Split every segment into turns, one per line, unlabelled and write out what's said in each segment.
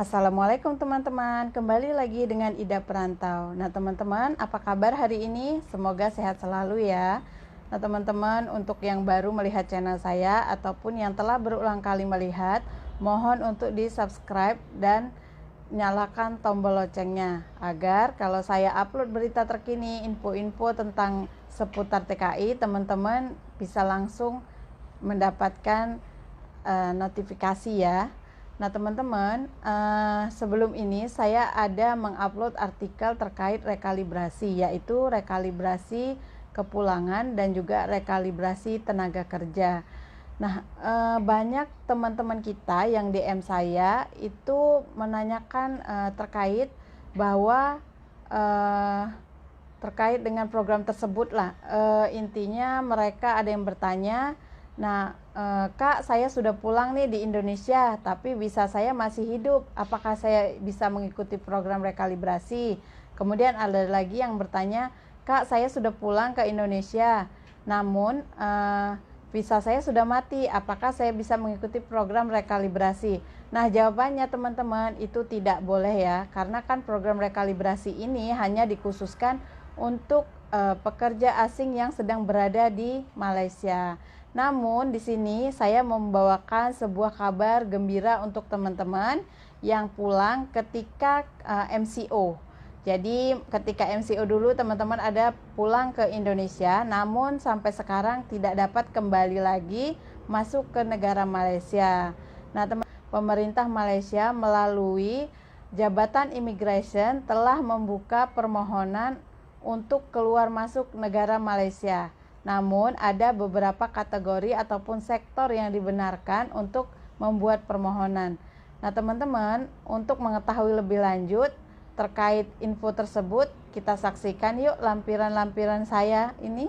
Assalamualaikum teman-teman, kembali lagi dengan Ida Perantau. Nah teman-teman, apa kabar hari ini? Semoga sehat selalu ya. Nah teman-teman, untuk yang baru melihat channel saya ataupun yang telah berulang kali melihat, mohon untuk di subscribe dan nyalakan tombol loncengnya agar kalau saya upload berita terkini, info-info tentang seputar TKI, teman-teman bisa langsung mendapatkan notifikasi ya. Nah teman-teman, sebelum ini saya ada mengupload artikel terkait rekalibrasi, yaitu rekalibrasi kepulangan dan juga rekalibrasi tenaga kerja. Nah, banyak teman-teman kita yang DM saya itu menanyakan terkait bahwa terkait dengan program tersebut lah. Intinya mereka ada yang bertanya, nah Kak, saya sudah pulang nih di Indonesia, tapi visa saya masih hidup. Apakah saya bisa mengikuti program rekalibrasi? Kemudian ada lagi yang bertanya, Kak, saya sudah pulang ke Indonesia, namun visa saya sudah mati. Apakah saya bisa mengikuti program rekalibrasi? Nah, jawabannya teman-teman itu tidak boleh ya, karena kan program rekalibrasi ini hanya dikhususkan untuk pekerja asing yang sedang berada di Malaysia. Namun di sini saya membawakan sebuah kabar gembira untuk teman-teman yang pulang ketika MCO. Jadi ketika MCO dulu teman-teman ada pulang ke Indonesia, namun sampai sekarang tidak dapat kembali lagi masuk ke negara Malaysia. Nah, pemerintah Malaysia melalui Jabatan Immigration telah membuka permohonan untuk keluar masuk negara Malaysia. Namun ada beberapa kategori ataupun sektor yang dibenarkan untuk membuat permohonan. Nah teman-teman, untuk mengetahui lebih lanjut terkait info tersebut, kita saksikan yuk lampiran-lampiran saya ini.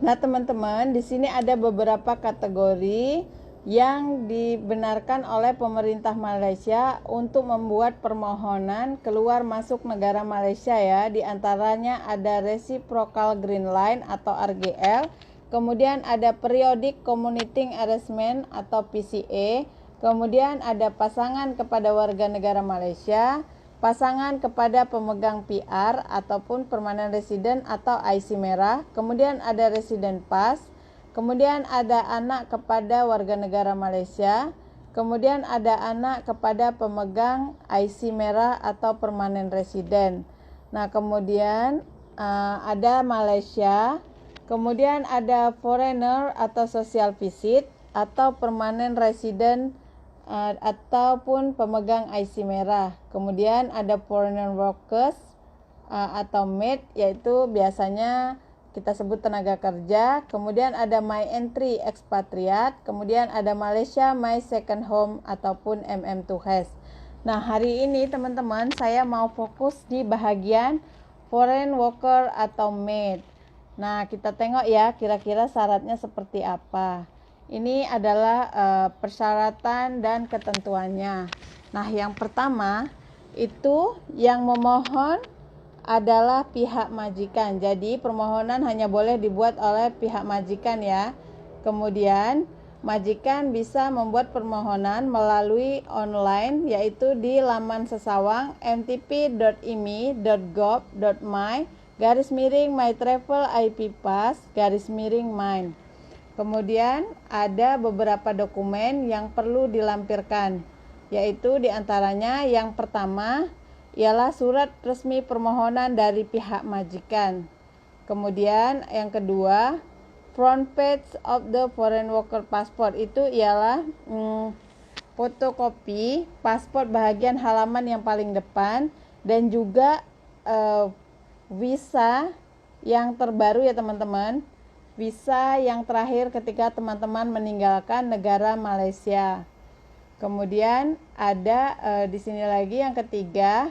Nah teman-teman, di sini ada beberapa kategori yang dibenarkan oleh pemerintah Malaysia untuk membuat permohonan keluar masuk negara Malaysia ya. Di antaranya ada Reciprocal Green Line atau RGL, kemudian ada Periodic Commuting Arrangement atau PCA, kemudian ada pasangan kepada warga negara Malaysia, pasangan kepada pemegang PR ataupun Permanent Resident atau IC merah, kemudian ada Resident Pass, kemudian ada anak kepada warga negara Malaysia, kemudian ada anak kepada pemegang IC merah atau permanent resident. Nah, kemudian ada Malaysia, kemudian ada foreigner atau social visit atau permanent resident ataupun pemegang IC merah. Kemudian ada foreigner workers atau maid, yaitu biasanya kita sebut tenaga kerja. Kemudian ada My Entry expatriate, kemudian ada Malaysia My Second Home ataupun MM2H. Nah, hari ini teman-teman saya mau fokus di bahagian foreign worker atau maid. Nah, kita tengok ya kira-kira syaratnya seperti apa. Ini adalah persyaratan dan ketentuannya. Nah, yang pertama itu yang memohon adalah pihak majikan. Jadi permohonan hanya boleh dibuat oleh pihak majikan ya. Kemudian majikan bisa membuat permohonan melalui online, yaitu di laman sesawang mtp.imi.gov.my/mytravelIPpass/mine. Kemudian ada beberapa dokumen yang perlu dilampirkan, yaitu diantaranya yang pertama ialah surat resmi permohonan dari pihak majikan. Kemudian yang kedua, front page of the foreign worker passport, itu ialah fotokopi paspor bahagian halaman yang paling depan, dan juga visa yang terbaru ya teman-teman, visa yang terakhir ketika teman-teman meninggalkan negara Malaysia. Kemudian ada di sini lagi yang ketiga,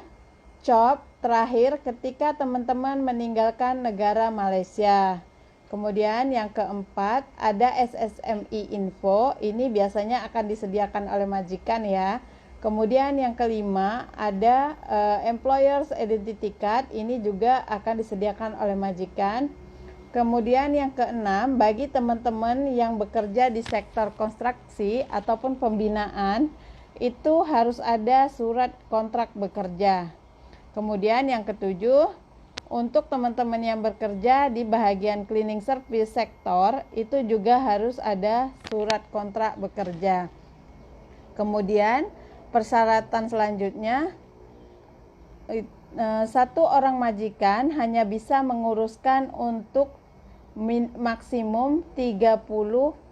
COP terakhir ketika teman-teman meninggalkan negara Malaysia. Kemudian yang keempat ada SSMI info, ini biasanya akan disediakan oleh majikan ya. Kemudian yang kelima ada employers identity card, ini juga akan disediakan oleh majikan. Kemudian yang keenam, bagi teman-teman yang bekerja di sektor konstruksi ataupun pembinaan, itu harus ada surat kontrak bekerja. Kemudian yang ketujuh, untuk teman-teman yang bekerja di bahagian cleaning service sektor, itu juga harus ada surat kontrak bekerja. Kemudian persyaratan selanjutnya, satu orang majikan hanya bisa menguruskan untuk maksimum 30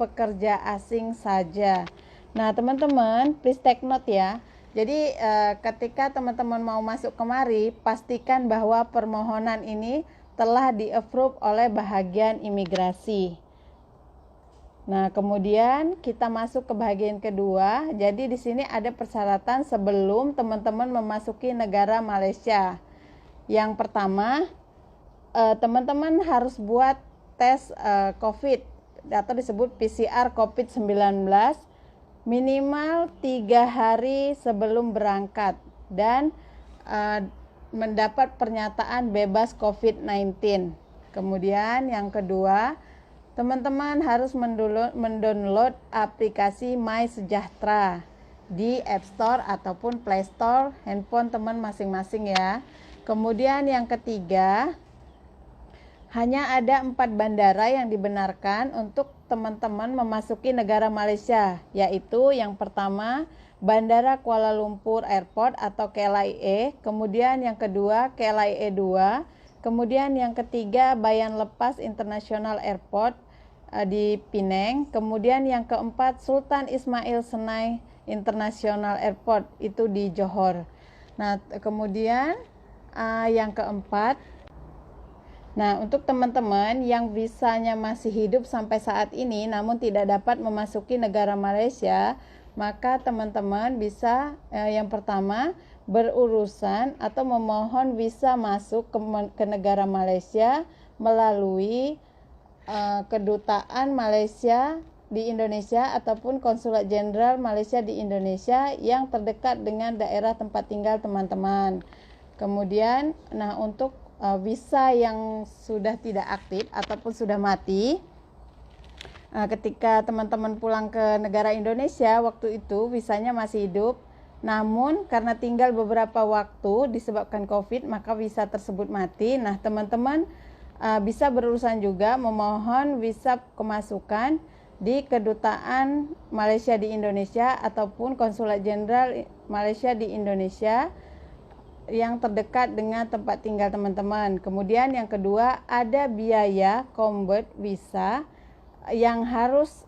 pekerja asing saja. Nah, teman-teman, please take note ya. Jadi ketika teman-teman mau masuk kemari, pastikan bahwa permohonan ini telah di-approve oleh bahagian imigrasi. Nah, kemudian kita masuk ke bagian kedua. Jadi di sini ada persyaratan sebelum teman-teman memasuki negara Malaysia. Yang pertama, teman-teman harus buat tes COVID atau disebut PCR COVID-19 minimal 3 hari sebelum berangkat dan mendapat pernyataan bebas COVID-19. Kemudian yang kedua, teman-teman harus mendownload aplikasi My Sejahtera di App Store ataupun Play Store handphone teman masing-masing ya. Kemudian yang ketiga, hanya ada 4 bandara yang dibenarkan untuk teman-teman memasuki negara Malaysia, yaitu yang pertama Bandara Kuala Lumpur Airport atau KLIA, kemudian yang kedua KLIA 2, kemudian yang ketiga Bayan Lepas International Airport di Penang, kemudian yang keempat Sultan Ismail Senai International Airport itu di Johor. Nah, kemudian yang keempat, nah, untuk teman-teman yang visanya masih hidup sampai saat ini namun tidak dapat memasuki negara Malaysia, maka teman-teman bisa yang pertama berurusan atau memohon visa masuk ke negara Malaysia melalui kedutaan Malaysia di Indonesia ataupun konsulat jenderal Malaysia di Indonesia yang terdekat dengan daerah tempat tinggal teman-teman. Kemudian, nah untuk visa yang sudah tidak aktif ataupun sudah mati, ketika teman-teman pulang ke negara Indonesia, waktu itu visanya masih hidup, namun karena tinggal beberapa waktu disebabkan COVID, maka visa tersebut mati. Nah, teman-teman bisa berurusan juga memohon visa kemasukan di kedutaan Malaysia di Indonesia ataupun konsulat jenderal Malaysia di Indonesia yang terdekat dengan tempat tinggal teman-teman. Kemudian yang kedua, ada biaya convert visa yang harus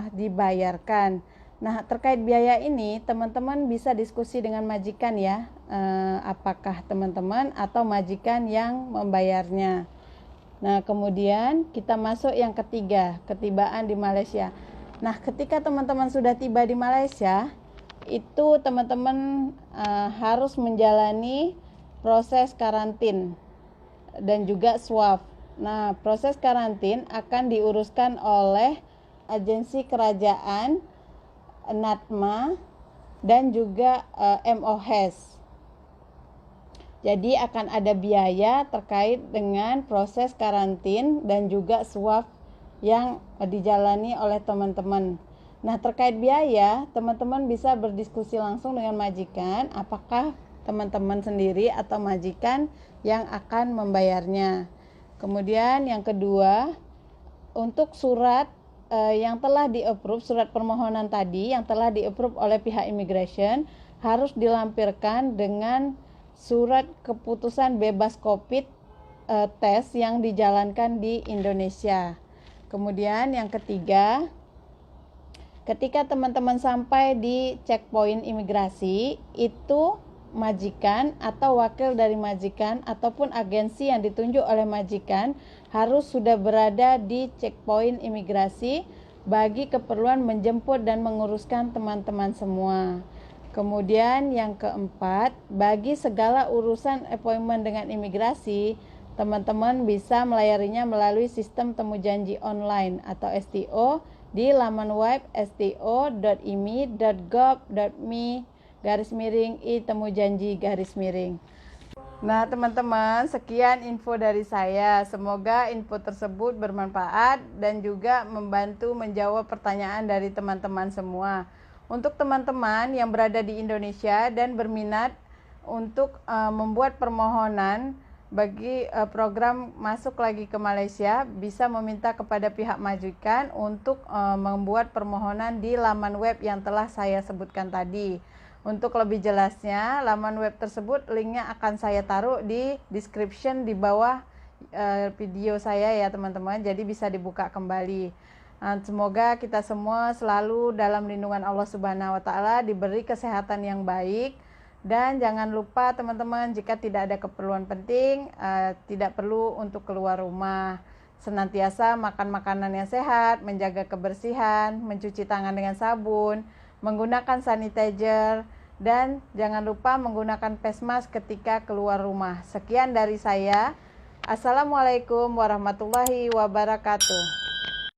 dibayarkan. Nah, terkait biaya ini teman-teman bisa diskusi dengan majikan ya, apakah teman-teman atau majikan yang membayarnya. Nah, kemudian kita masuk yang ketiga, ketibaan di Malaysia. Nah, ketika teman-teman sudah tiba di Malaysia, itu teman-teman harus menjalani proses karantin dan juga swab. Nah, proses karantin akan diuruskan oleh agensi kerajaan, NATMA, dan juga MOHES. Jadi akan ada biaya terkait dengan proses karantin dan juga swab yang dijalani oleh teman-teman. Nah, terkait biaya, teman-teman bisa berdiskusi langsung dengan majikan, apakah teman-teman sendiri atau majikan yang akan membayarnya. Kemudian yang kedua, untuk surat yang telah di-approve, surat permohonan tadi yang telah di-approve oleh pihak immigration harus dilampirkan dengan surat keputusan bebas COVID tes yang dijalankan di Indonesia. Kemudian yang ketiga, ketika teman-teman sampai di checkpoint imigrasi, itu majikan atau wakil dari majikan ataupun agensi yang ditunjuk oleh majikan harus sudah berada di checkpoint imigrasi bagi keperluan menjemput dan menguruskan teman-teman semua. Kemudian yang keempat, bagi segala urusan appointment dengan imigrasi, teman-teman bisa melayarinya melalui sistem temu janji online atau STO di laman web sto.imi.gov.me/i-temujanji-. Nah, teman-teman, sekian info dari saya. Semoga info tersebut bermanfaat dan juga membantu menjawab pertanyaan dari teman-teman semua. Untuk teman-teman yang berada di Indonesia dan berminat untuk membuat permohonan bagi program masuk lagi ke Malaysia, bisa meminta kepada pihak majikan untuk membuat permohonan di laman web yang telah saya sebutkan tadi. Untuk lebih jelasnya, laman web tersebut linknya akan saya taruh di description di bawah video saya ya teman-teman, jadi bisa dibuka kembali. Semoga kita semua selalu dalam lindungan Allah Subhanahu wa Ta'ala, diberi kesehatan yang baik, dan jangan lupa teman-teman, jika tidak ada keperluan penting, tidak perlu untuk keluar rumah. Senantiasa makan makanan yang sehat, menjaga kebersihan, mencuci tangan dengan sabun, menggunakan sanitizer, dan jangan lupa menggunakan face mask ketika keluar rumah. Sekian dari saya. Assalamualaikum warahmatullahi wabarakatuh.